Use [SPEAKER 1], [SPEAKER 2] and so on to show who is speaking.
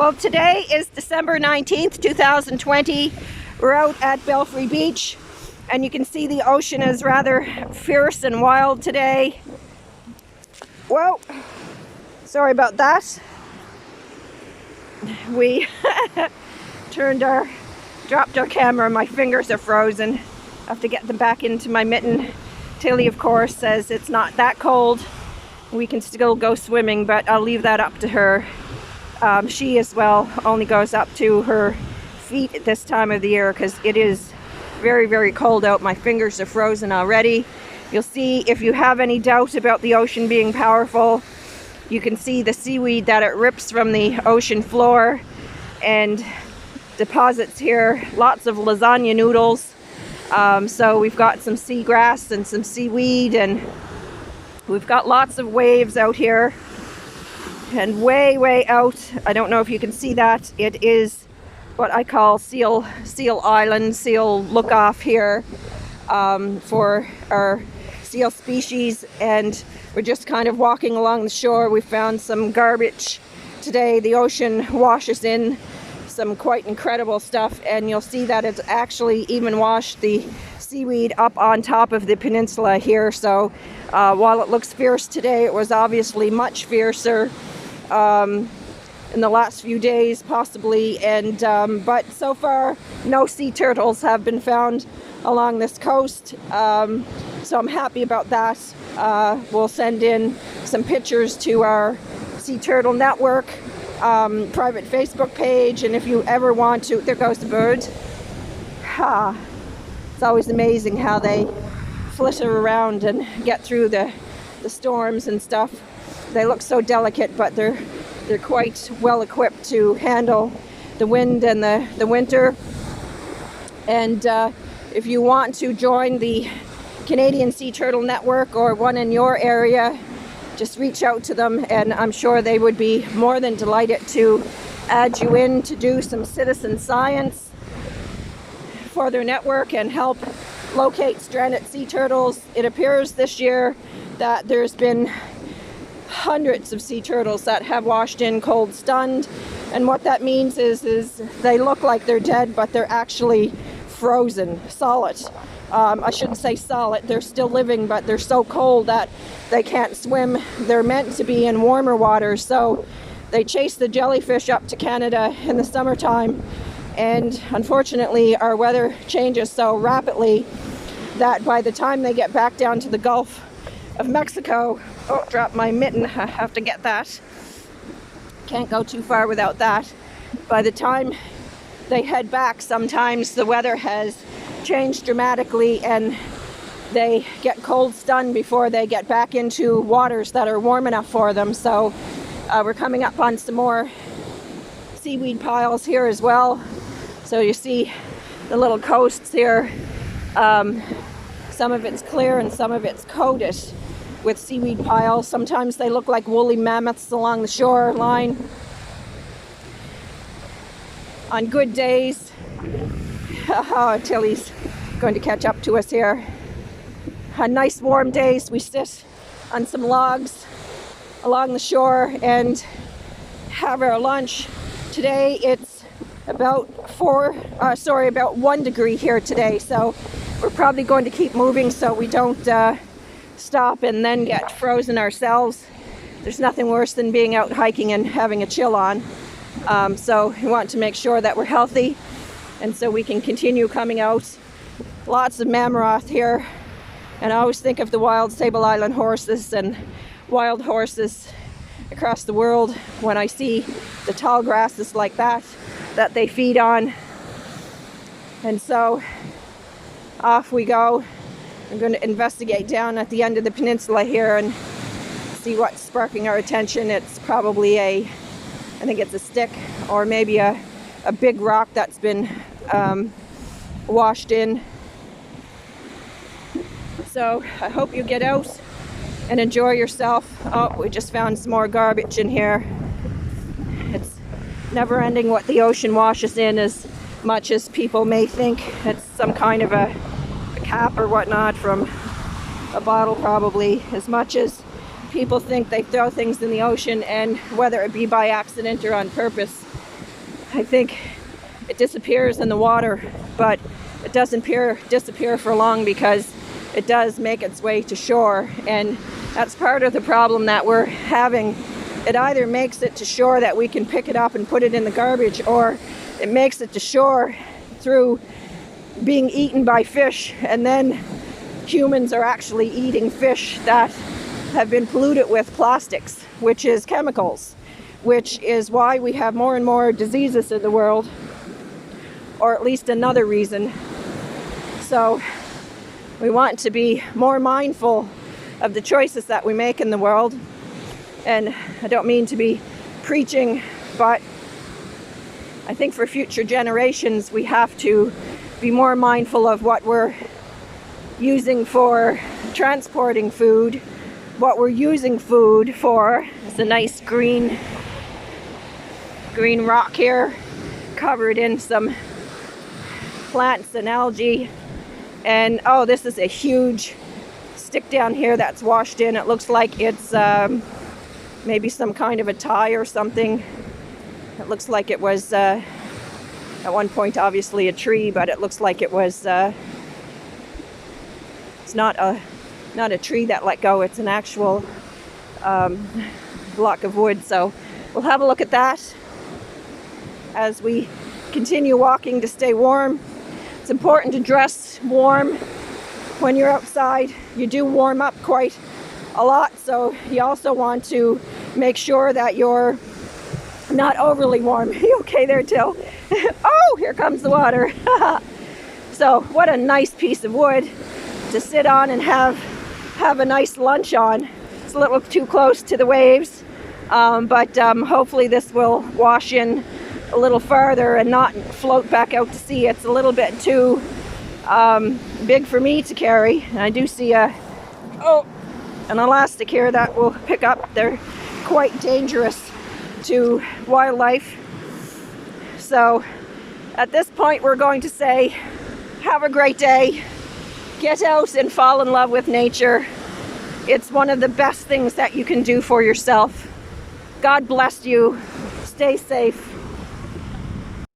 [SPEAKER 1] Well, today is December 19th, 2020. We're out at Belfry Beach, and you can see the ocean is rather fierce and wild today. Whoa, sorry about that. We dropped our camera. My fingers are frozen. I have to get them back into my mitten. Tilly, of course, says it's not that cold. We can still go swimming, but I'll leave that up to her. She as well only goes up to her feet at this time of the year because it is very, very cold out. My fingers are frozen already. You'll see, if you have any doubt about the ocean being powerful, you can see the seaweed that it rips from the ocean floor and deposits here. Lots of lasagna noodles. So we've got some seagrass and some seaweed, and we've got lots of waves out here. And way out, I don't know if you can see that, it is what I call Seal Island, seal look off here for our seal species. And we're just kind of walking along the shore. We found some garbage today. The ocean washes in some quite incredible stuff, and you'll see that it's actually even washed the seaweed up on top of the peninsula here. So while it looks fierce today, it was obviously much fiercer in the last few days possibly, and but so far no sea turtles have been found along this coast, so I'm happy about that. We'll send in some pictures to our Sea Turtle Network private Facebook page, and if you ever want to, there goes the bird. It's always amazing how they flitter around and get through the storms and stuff. They look so delicate, but they're quite well equipped to handle the wind and the winter. And if you want to join the Canadian Sea Turtle Network or one in your area, just reach out to them, and I'm sure they would be more than delighted to add you in to do some citizen science for their network and help locate stranded sea turtles. It appears this year that there's been hundreds of sea turtles that have washed in cold stunned, and what that means is they look like they're dead, but they're actually frozen solid. I shouldn't say solid, they're still living, but they're so cold that they can't swim. They're meant to be in warmer waters, so they chase the jellyfish up to Canada in the summertime, and unfortunately our weather changes so rapidly that by the time they get back down to the Gulf of Mexico, oh, dropped my mitten, I have to get that. Can't go too far without that. By the time they head back, sometimes the weather has changed dramatically and they get cold stunned before they get back into waters that are warm enough for them. So we're coming up on some more seaweed piles here as well. So you see the little coasts here. Some of it's clear and some of it's coated with seaweed piles. Sometimes they look like woolly mammoths along the shoreline. On good days, Tilly's going to catch up to us here. On nice warm days, we sit on some logs along the shore and have our lunch. Today it's about 1 degree here today, so we're probably going to keep moving so we don't stop and then get frozen ourselves. There's nothing worse than being out hiking and having a chill on. So we want to make sure that we're healthy, and so we can continue coming out. Lots of mammoth here, and I always think of the wild Sable Island horses and wild horses across the world when I see the tall grasses like that they feed on. And so off we go. I'm going to investigate down at the end of the peninsula here and see what's sparking our attention. It's probably I think it's a stick, or maybe a big rock that's been washed in. So I hope you get out and enjoy yourself. Oh, we just found some more garbage in here. It's never ending what the ocean washes in, as much as people may think it's some kind of a cap or whatnot from a bottle, probably. As much as people think they throw things in the ocean, and whether it be by accident or on purpose, I think it disappears in the water, but it doesn't disappear for long because it does make its way to shore, and that's part of the problem that we're having. It either makes it to shore that we can pick it up and put it in the garbage, or it makes it to shore through being eaten by fish, and then humans are actually eating fish that have been polluted with plastics, which is chemicals, which is why we have more and more diseases in the world, or at least another reason. So we want to be more mindful of the choices that we make in the world. And I don't mean to be preaching, but I think for future generations we have to be more mindful of what we're using for transporting food, what we're using food for. It's a nice green rock here, covered in some plants and algae. And oh, this is a huge stick down here that's washed in. It looks like it's maybe some kind of a tie or something. It looks like it was at one point obviously a tree, but it looks like it was it's not a tree that let go. It's an actual block of wood. So we'll have a look at that as we continue walking to stay warm. It's important to dress warm when you're outside. You do warm up quite a lot, so you also want to make sure that you're not overly warm. You okay there, Till? Oh, here comes the water. So what a nice piece of wood to sit on and have a nice lunch on. It's a little too close to the waves, but hopefully this will wash in a little farther and not float back out to sea. It's a little bit too big for me to carry. And I do see an elastic here that will pick up. They're quite dangerous to wildlife. So at this point we're going to say, have a great day. Get out and fall in love with nature. It's one of the best things that you can do for yourself. God bless you. Stay safe.